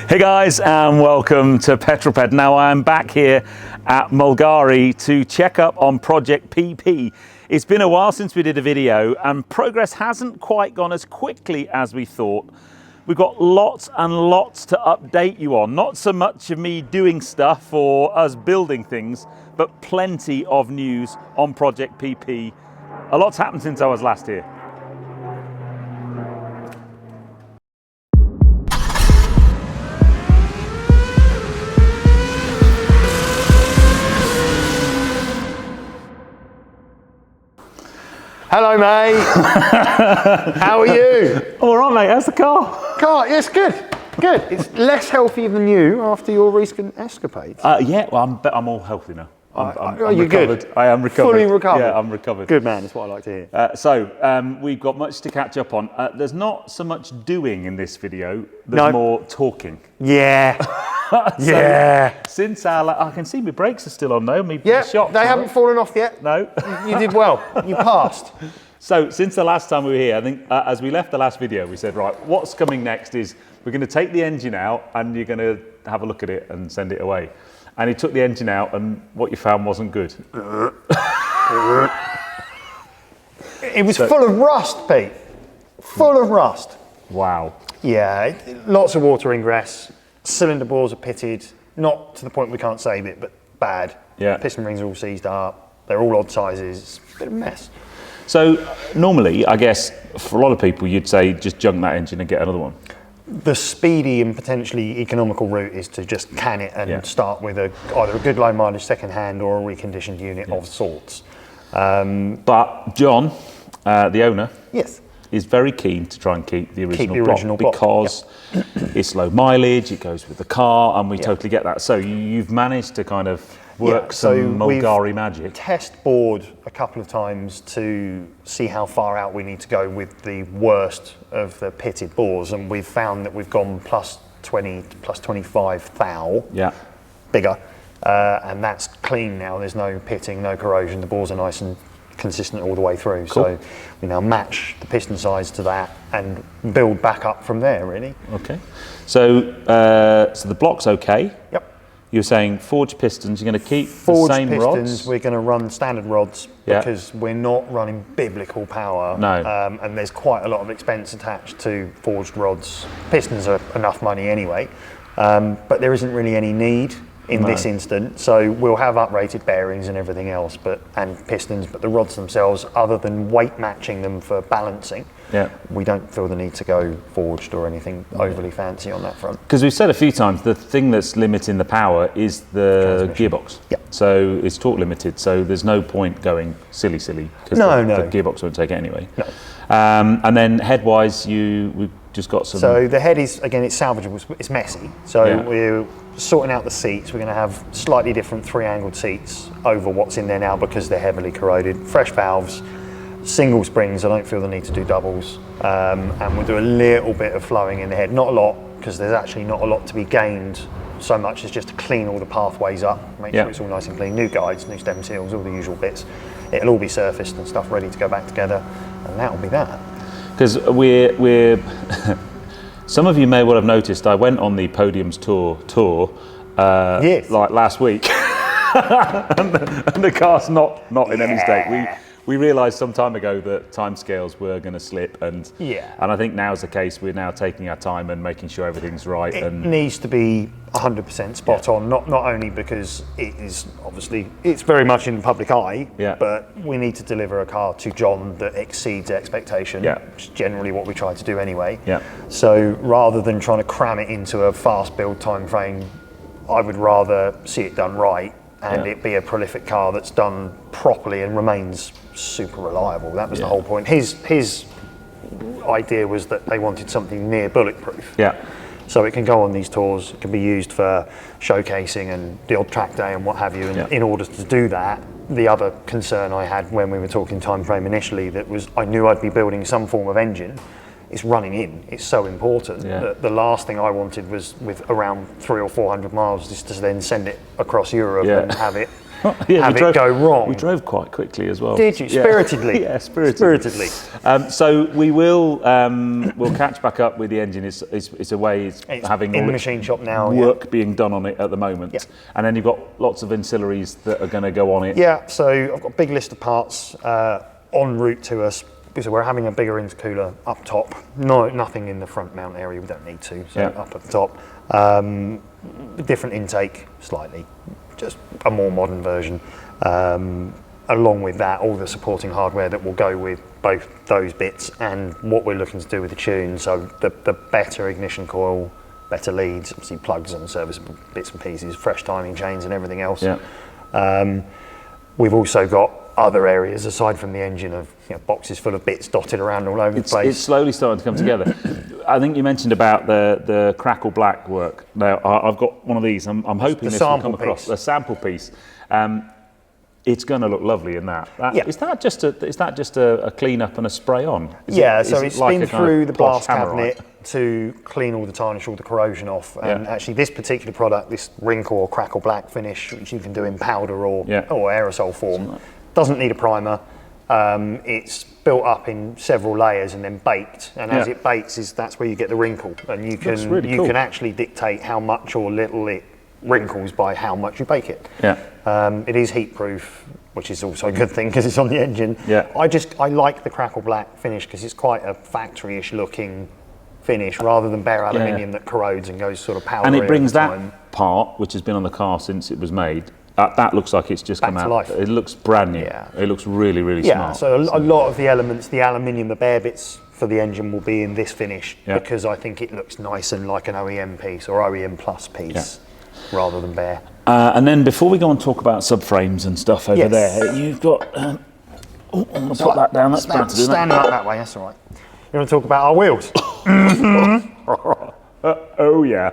Hey guys, and welcome to Petrol Ped. Now I am back here at Mulgari to check up on Project PP. It's been a while since we did a video and progress hasn't quite gone as quickly as we thought. We've got lots and lots to update you on. Not so much of me doing stuff or us building things, but plenty of news on Project PP. A lot's happened since I was last here. Hello, mate. How are you? All right, mate. How's the car? Car, it's good. Good. It's less healthy than you after your recent escapades. Yeah, well, I'm all healthy now. I'm you're recovered. good. I am recovered. Fully recovered. Yeah, I'm recovered. Good man. That's what I like to hear. So we've got much to catch up on. There's not so much doing in this video. There's more talking. Yeah. So, since I can see my brakes are still on though. Shocks, they haven't fallen off yet. No. You did well. You passed. So since the last time we were here, I think as we left the last video, we said, right, what's coming next is we're going to take the engine out and you're going to have a look at it and send it away. And he took the engine out and what you found wasn't good. It was full of rust, Pete. Full of rust. Wow. Yeah, lots of water ingress. Cylinder bores are pitted. Not to the point we can't save it, but bad. Yeah. Piston rings are all seized up. They're all odd sizes. It's a bit of a mess. So normally, I guess, for a lot of people, you'd say just junk that engine and get another one. The speedy and potentially economical route is to just can it and start with either a good low mileage second hand or a reconditioned unit of sorts. But John, the owner, yes, is very keen to try and keep the original block because it's low mileage, it goes with the car, and we totally get that. So you've managed to kind of work some Mulgari magic. Test board a couple of times to see how far out we need to go with the worst of the pitted bores, and we've found that we've gone plus 20, plus 25 thou, bigger, and that's clean now. There's no pitting, no corrosion. The bores are nice and consistent all the way through. Cool. So we now match the piston size to that and build back up from there, really. Okay. So so the block's okay. Yep. You were saying forged pistons, you're going to keep forged the same pistons, rods? We're going to run standard rods because we're not running biblical power. No. And there's quite a lot of expense attached to forged rods. Pistons are enough money anyway, but there isn't really any need in this instant. So we'll have uprated bearings and everything else, and pistons, but the rods themselves, other than weight matching them for balancing, we don't feel the need to go forged or anything overly fancy on that front. Because we've said a few times, the thing that's limiting the power is the gearbox. Yeah. So it's torque limited, so there's no point going silly, because the gearbox won't take it anyway. No. And then head-wise, we've just got some... So the head is, again, it's salvageable, it's messy. So we're sorting out the seats. We're going to have slightly different three-angled seats over what's in there now because they're heavily corroded. Fresh valves, single springs. I don't feel the need to do doubles. And we'll do a little bit of flowing in the head. Not a lot, because there's actually not a lot to be gained so much as just to clean all the pathways up, make sure it's all nice and clean. New guides, new stem seals, all the usual bits. It'll all be surfaced and stuff ready to go back together, and that'll be that. Because we're some of you may well have noticed I went on the Podiums tour like last week, and the car's not in any state. We realised some time ago that timescales were going to slip, and I think now's the case. We're now taking our time and making sure everything's right. It needs to be 100% spot on. Not only because it is obviously it's very much in the public eye, but we need to deliver a car to John that exceeds expectation. Which is generally what we try to do anyway. So rather than trying to cram it into a fast build time frame, I would rather see it done right and it be a prolific car that's done properly and remains super reliable. That was the whole point. His idea was that they wanted something near bulletproof. So it can go on these tours, it can be used for showcasing and the odd track day and what have you. And in order to do that, the other concern I had when we were talking time frame initially, that was I knew I'd be building some form of engine. It's running in. It's so important. The last thing I wanted was with around 300 or 400 miles just to then send it across Europe and have it it go wrong. We drove quite quickly as well. Did you? Spiritedly? Yeah, spiritedly. So we will we'll catch back up with the engine. It's a way it's having in the machine shop now. Work being done on it at the moment, and then you've got lots of ancillaries that are going to go on it. Yeah. So I've got a big list of parts en route to us. So we're having a bigger intercooler up top. No, nothing in the front mount area. We don't need to. So up at the top. Different intake slightly, just a more modern version. Along with that, all the supporting hardware that will go with both those bits and what we're looking to do with the tune. So the better ignition coil, better leads, obviously plugs and serviceable bits and pieces, fresh timing chains and everything else. We've also got other areas aside from the engine of boxes full of bits dotted around all over the place. It's slowly starting to come together. I think you mentioned about the crackle black work. Now I've got one of these. I'm hoping this will come across a sample piece. It's going to look lovely in that. Is that just a clean up and a spray on? So it's been through the blast cabinet to clean all the tarnish, all the corrosion off. And actually this particular product, this wrinkle or crackle black finish, which you can do in powder or aerosol form, doesn't need a primer. It's built up in several layers and then baked, and as it bakes, that's where you get the wrinkle, and you can actually dictate how much or little it wrinkles by how much you bake it. It is heat proof, which is also a good thing because it's on the engine. I like the crackle black finish because it's quite a factory-ish looking finish rather than bare aluminium that corrodes and goes sort of powdery. And it brings that part, which has been on the car since it was made, that looks like it's just come out. Life. It looks brand new. It looks really, really smart. So a lot of the elements, the aluminium, the bare bits for the engine will be in this finish because I think it looks nice and like an OEM piece or OEM plus piece rather than bare. And then before we go and talk about subframes and stuff over there, you've got. I'm going to put that down. That's bad to do. Stand up that way. That's all right. You want to talk about our wheels? Oh yeah.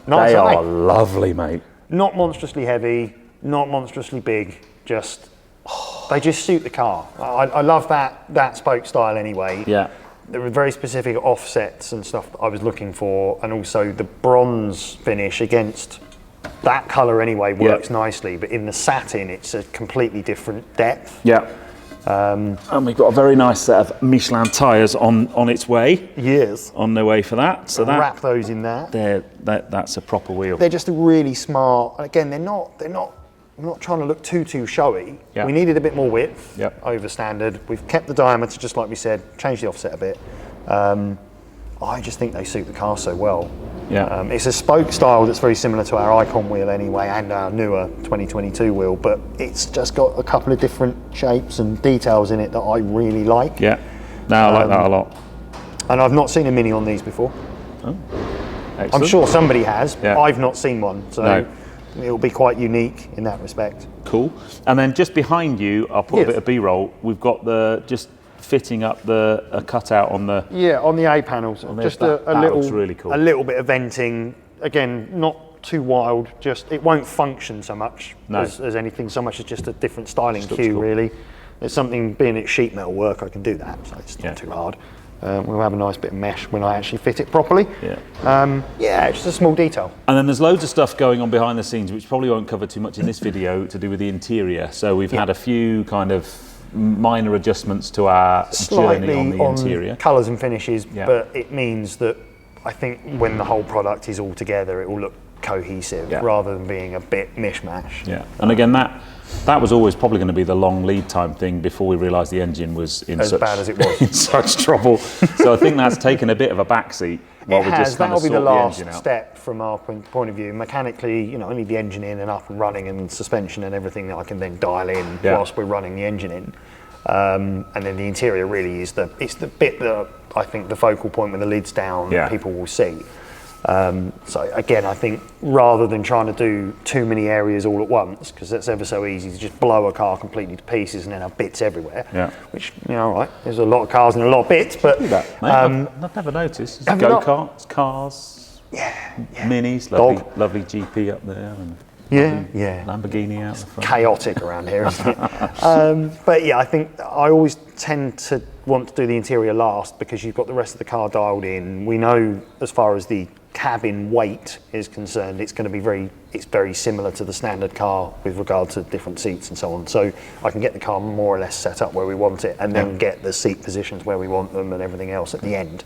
Nice, they are lovely, mate. Not monstrously heavy, not monstrously big, they just suit the car. I love that spoke style anyway. There were very specific offsets and stuff that I was looking for, and also the bronze finish against that colour anyway works nicely, but in the satin it's a completely different depth. And we've got a very nice set of Michelin tyres on its way. On their way for that. So wrap those in there. That's a proper wheel. They're just a really smart. Again, they're not. I'm not trying to look too showy. We needed a bit more width over standard. We've kept the diameter just like we said. Changed the offset a bit. I just think they suit the car so well. It's a spoke style that's very similar to our Icon wheel anyway, and our newer 2022 wheel, but it's just got a couple of different shapes and details in it that I really like. I like that a lot. And I've not seen a Mini on these before. I'm sure somebody has. I've not seen one, so it'll be quite unique in that respect. Cool. And then just behind you, I'll put a bit of B-roll. We've got just fitting up a cutout on the on the A panels. Just that looks really cool. A little bit of venting. Again, not too wild. Just it won't function so much as anything. So much as just a different styling cue, really. There's something being it sheet metal work. I can do that, so it's not too hard. We'll have a nice bit of mesh when I actually fit it properly. It's just a small detail. And then there's loads of stuff going on behind the scenes, which probably won't cover too much in this video, to do with the interior. So we've had a few kind of minor adjustments to our journey on the interior. Colours and finishes, but it means that I think when the whole product is all together, it will look cohesive rather than being a bit mishmash. And again, that was always probably going to be the long lead time thing before we realised the engine was in bad as it was. in such trouble. So I think that's taken a bit of a backseat while we just kind of sort the engine out. That'll be the last step from our point of view. Mechanically, I need the engine in and up and running and suspension and everything that I can then dial in whilst we're running the engine in. And then the interior really is the bit that I think the focal point when the lid's down people will see. So again, I think rather than trying to do too many areas all at once, because that's ever so easy to just blow a car completely to pieces and then have bits everywhere. Which all right, there's a lot of cars and a lot of bits, but I've never noticed. Go-karts, cars, minis, lovely GP up there. And Lamborghini out the front. Chaotic around here, isn't it? But I think I always tend to want to do the interior last because you've got the rest of the car dialed in. We know as far as the cabin weight is concerned, it's very similar to the standard car with regard to different seats and so on. So I can get the car more or less set up where we want it, and then get the seat positions where we want them and everything else at the end.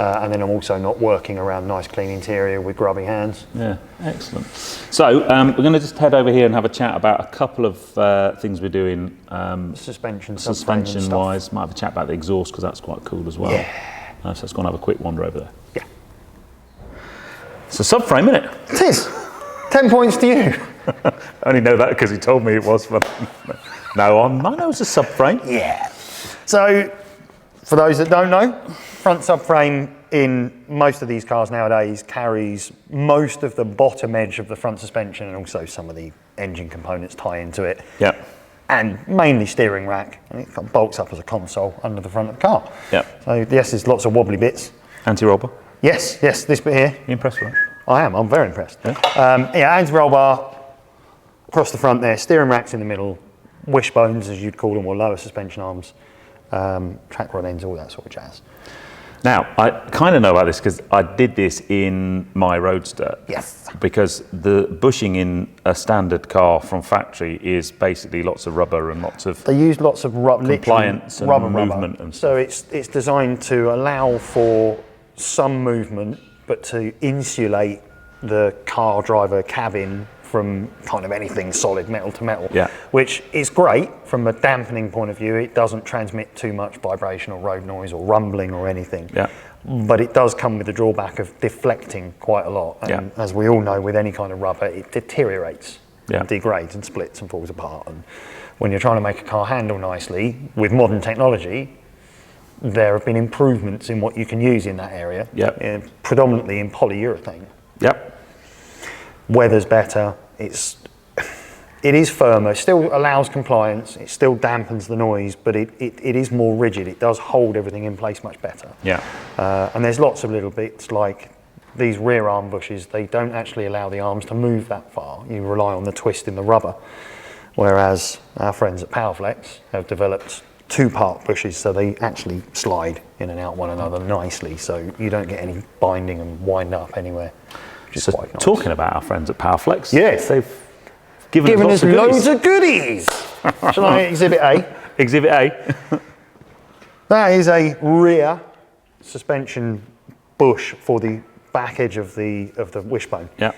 And then I'm also not working around nice clean interior with grubby hands. Yeah, excellent. So we're going to just head over here and have a chat about a couple of things we're doing. Suspension wise. Might have a chat about the exhaust, because that's quite cool as well. Yeah. So let's go and have a quick wander over there. Yeah. It's a subframe, isn't it? It is. 10 points to you. I only know that because he told me it was. I know it's a subframe. Yeah. So, for those that don't know, front subframe in most of these cars nowadays carries most of the bottom edge of the front suspension, and also some of the engine components tie into it. Yeah. And mainly steering rack, and it bolts up as a console under the front of the car. Yeah. So yes, there's lots of wobbly bits. Anti-roll. Yes, this bit here. You impressed with that? I am, I'm very impressed. Yeah, anti-roll bar across the front there, steering racks in the middle, wishbones as you'd call them, or lower suspension arms, track rod ends, all that sort of jazz. Now, I kind of know about this because I did this in my Roadster. Yes. Because the bushing in a standard car from factory is basically lots of rubber and lots of... They use lots of compliance and rubber movement and stuff. So it's designed to allow for some movement, but to insulate the car driver cabin from kind of anything solid, metal to metal, which is great from a dampening point of view. It doesn't transmit too much vibration or road noise or rumbling or anything. Yeah. But it does come with the drawback of deflecting quite a lot. And as we all know, with any kind of rubber, it deteriorates, and degrades and splits and falls apart. And when you're trying to make a car handle nicely with modern technology, there have been improvements in what you can use in that area, predominantly in polyurethane. Yep. Weather's better, it is firmer, it still allows compliance, it still dampens the noise, but it is more rigid. It does hold everything in place much better. Yeah. And there's lots of little bits like these rear arm bushes, they don't actually allow the arms to move that far. You rely on the twist in the rubber. Whereas our friends at Powerflex have developed two-part bushes, so they actually slide in and out one another nicely, so you don't get any binding and wind up anywhere. So quite nice. Talking about our friends at Powerflex, yes, they've given us loads of goodies. Shall I exhibit A? Exhibit A. That is a rear suspension bush for the back edge of the wishbone. Yeah.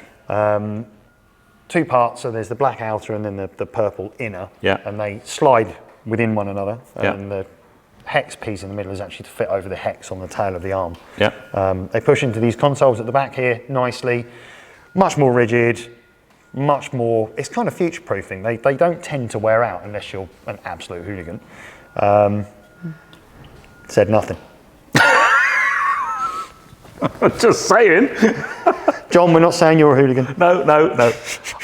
Two parts, so there's the black outer and then the purple inner. Yeah. And they slide within one another. Yeah. And the hex piece in the middle is actually to fit over the hex on the tail of the arm. Yeah. They push into these consoles at the back here nicely, much more rigid, much more, it's kind of future-proofing. They don't tend to wear out unless you're an absolute hooligan. Said nothing. Just saying. John, we're not saying you're a hooligan. No.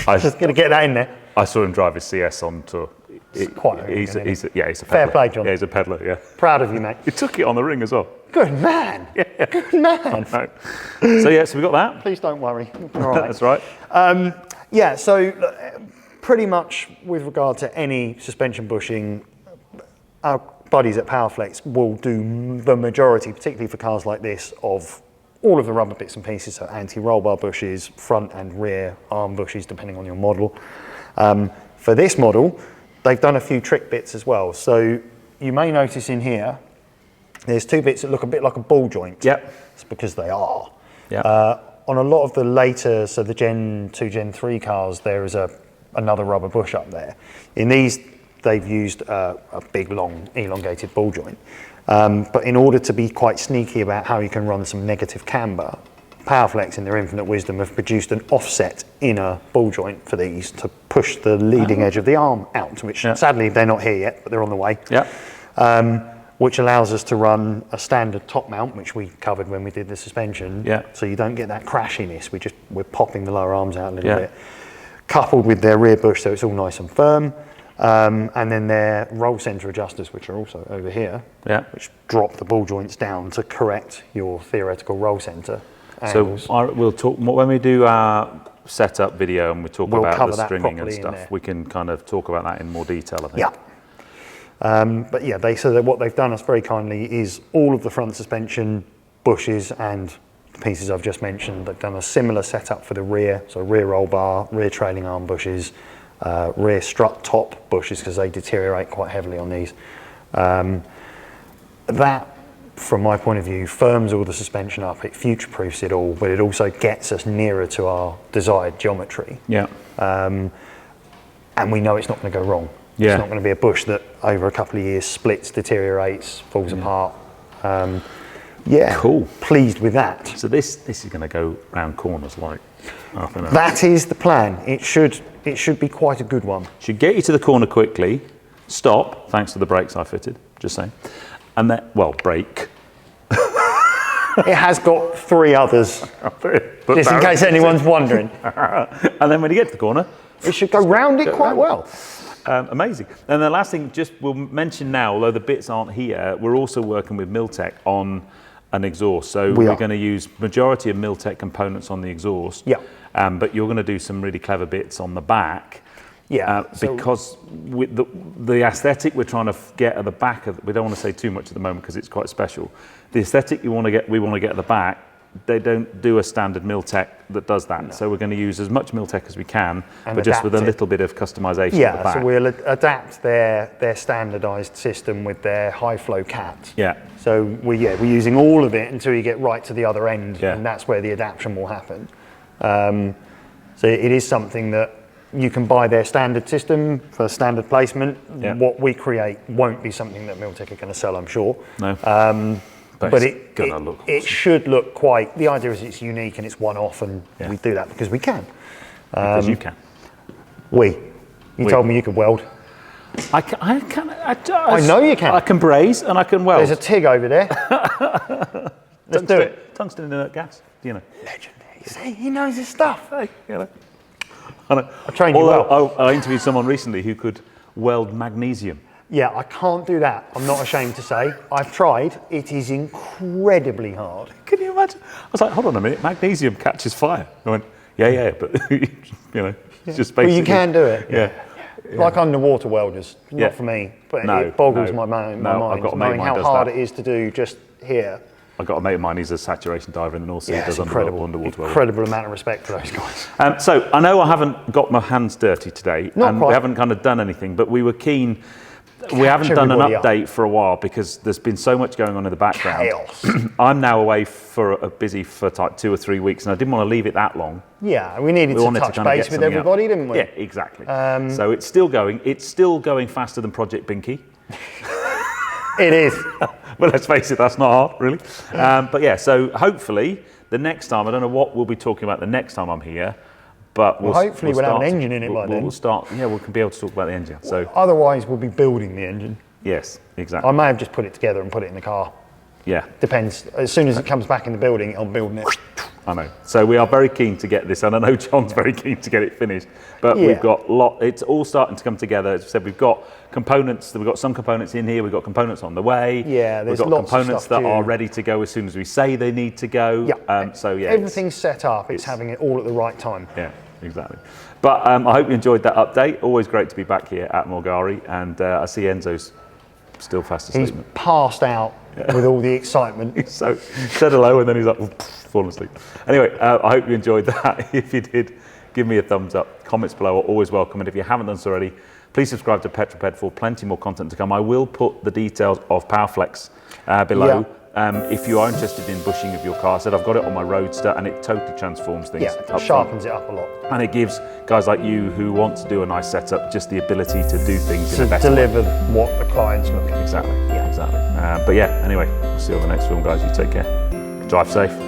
I just going to get that in there. I saw him drive his CS on tour. It's quite a hooligan, he's a peddler. Fair play, John. Yeah, he's a peddler, yeah. Proud of you, mate. He took it on the ring as well. Good man. Yeah. Good man. No. So we got that. Please don't worry. All right. That's right. So pretty much with regard to any suspension bushing, our buddies at Powerflex will do the majority, particularly for cars like this, of all of the rubber bits and pieces, so anti-roll bar bushes, front and rear arm bushes, depending on your model. For this model, they've done a few trick bits as well. So you may notice in here, there's two bits that look a bit like a ball joint. Yep. It's because they are. Yep. On a lot of the later, so the Gen 2, Gen 3 cars, there is another rubber bush up there. In these, they've used a big, long, elongated ball joint. But in order to be quite sneaky about how you can run some negative camber, Powerflex, in their infinite wisdom, have produced an offset inner ball joint for these to push the leading edge of the arm out, which sadly they're not here yet, but they're on the way. Yeah. Which allows us to run a standard top mount, which we covered when we did the suspension. Yeah. So you don't get that crashiness. We're popping the lower arms out a little bit, coupled with their rear bush, so it's all nice and firm. And then their roll center adjusters, which are also over here, which drop the ball joints down to correct your theoretical roll center angles. So we'll talk more when we do our setup video and we talk about the stringing and stuff. We can kind of talk about that in more detail, I think. Yeah. But yeah, so that what they've done us very kindly is all of the front suspension bushes and pieces I've just mentioned. They've done a similar setup for the rear, so rear roll bar, rear trailing arm bushes, rear strut top bushes, because they deteriorate quite heavily on these. That, from my point of view, firms all the suspension up, it future-proofs it all, but it also gets us nearer to our desired geometry. Yeah. And we know it's not going to go wrong. Yeah. It's not going to be a bush that over a couple of years splits, deteriorates, falls apart. Yeah, cool. Pleased with that. So this is going to go round corners like half an hour. That is the plan. It should be quite a good one. Should get you to the corner quickly, stop, thanks to the brakes I fitted, just saying, and then, well, brake. It has got 3 others, just in case anyone's wondering. And then when you get to the corner, it should go round it quite well. Amazing. And the last thing, just we'll mention now, although the bits aren't here, we're also working with Milltek on an exhaust. So we're going to use majority of Milltek components on the exhaust. Yeah. But you're going to do some really clever bits on the back. Yeah. Because with the aesthetic we're trying to get at the back of, we don't want to say too much at the moment because it's quite special. The aesthetic we want to get at the back, they don't do a standard Milltek that does that. No. So we're going to use as much Milltek as we can, but just with a little bit of customization at the back. So we'll adapt their standardized system with their high flow cat. Yeah. So we're using all of it until you get right to the other end, yeah. and that's where the adaptation will happen. So it is something that you can buy their standard system for standard placement. Yeah. What we create won't be something that Milltek are going to sell, I'm sure. No. But it should look quite, the idea is it's unique and it's one-off, and we do that because we can. Because you can. You told me you could weld. I know you can. I can braze and I can weld. There's a TIG over there. Let's do it. Tungsten inert gas, you know. Legend. See, he knows his stuff. Hey, you know. I trained you well. I interviewed someone recently who could weld magnesium. Yeah, I can't do that. I'm not ashamed to say. I've tried. It is incredibly hard. Can you imagine? I was like, hold on a minute, magnesium catches fire. I went, yeah, but you know, it's just basically. Well, you can do it. Yeah. Like underwater welders, not for me, but it boggles my mind I've got a mate knowing how hard it is to do just here. I've got a mate of mine, he's a saturation diver in the North Sea, does incredible underwater incredible amount of respect for those guys. So I know I haven't got my hands dirty today, we haven't kind of done anything, but we were keen. We haven't done an update for a while because there's been so much going on in the background. Chaos. I'm now away busy for like 2 or 3 weeks, and I didn't want to leave it that long. Yeah, we needed to touch base with everybody, didn't we? Yeah, exactly. So it's still going. It's still going faster than Project Binky. It is. Well, let's face it, that's not hard, really. But yeah, so hopefully the next time, I don't know what we'll be talking about the next time I'm here, but we'll have an engine in it by then. We'll start, we'll be able to talk about the engine. So otherwise, we'll be building the engine. Yes, exactly. I may have just put it together and put it in the car. Yeah. Depends. As soon as it comes back in the building, I'm building it. I know. So we are very keen to get this, and I know John's very keen to get it finished. But we've got it's all starting to come together. As I said, we've got components. We've got some components in here. We've got components on the way. Yeah, there's we've got lots components of stuff that are ready to go as soon as we say they need to go. Yeah. Everything's set up. It's having it all at the right time. Yeah, exactly. But I hope you enjoyed that update. Always great to be back here at Mulgari, and I see Enzo's still fast asleep. He's passed out with all the excitement. He's so said hello and then he's like falling asleep. Anyway, I hope you enjoyed that. If you did, give me a thumbs up. Comments below are always welcome, and if you haven't done so already, please subscribe to Petrol Ped for plenty more content to come. I will put the details of Powerflex below. If you are interested in bushing of your car. I said I've got it on my Roadster, and it totally transforms things. Yeah, it sharpens it up a lot. And it gives guys like you who want to do a nice setup just the ability to do things in a better deliver way. What the client's looking for. Exactly. Yeah, exactly. But yeah, anyway, we'll see you on the next film, guys. You take care. Drive safe.